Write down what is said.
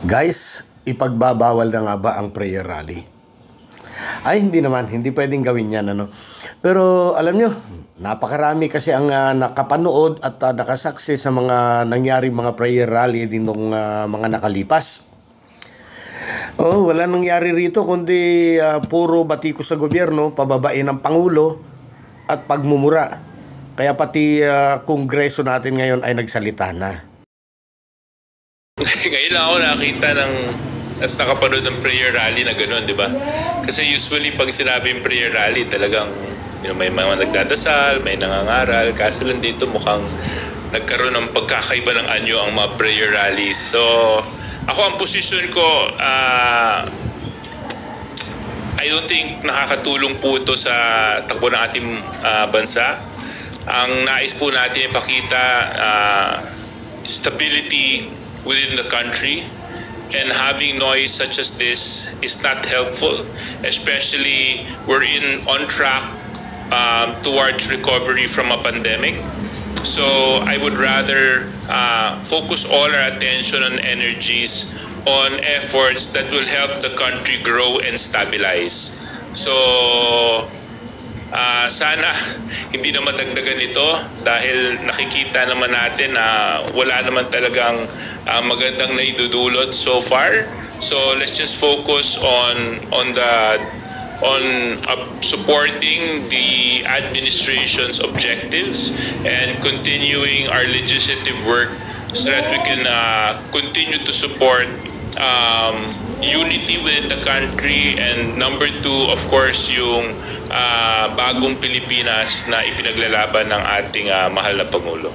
Guys, ipagbabawal na nga ba ang prayer rally? Ay, hindi naman. Hindi pwedeng gawin yan. Pero alam nyo, napakarami kasi ang nakapanood at nakasaksi sa mga nangyari mga prayer rally din nung mga nakalipas. Oh, wala nangyari rito kundi puro batiko sa gobyerno, pababain ng Pangulo at pagmumura. Kaya pati kongreso natin ngayon ay nagsalita na. Ngayon lang ako nakita at nakapanood ng prayer rally na gano'n, di ba? Kasi usually pag sinabing prayer rally, talagang may mga nagdadasal, may nangangaral. Kaso lang dito mukhang nagkaroon ng pagkakaiba ng anyo ang mga prayer rallies. So, ako ang posisyon ko, I don't think nakakatulong po ito sa takbo ng ating bansa. Ang nais po natin ipakita, stability within the country, and having noise such as this is not helpful, especially we're on track towards recovery from a pandemic. So I would rather focus all our attention and energies on efforts that will help the country grow and stabilize. So sana hindi na madagdagan ito dahil nakikita naman natin na wala naman talagang magandang naidudulot so far. So let's just focus on supporting the administration's objectives and continuing our legislative work so that we can continue to support unity within the country, and number two, of course, yung bagong Pilipinas na ipinaglalaban ng ating mahal na Pangulo.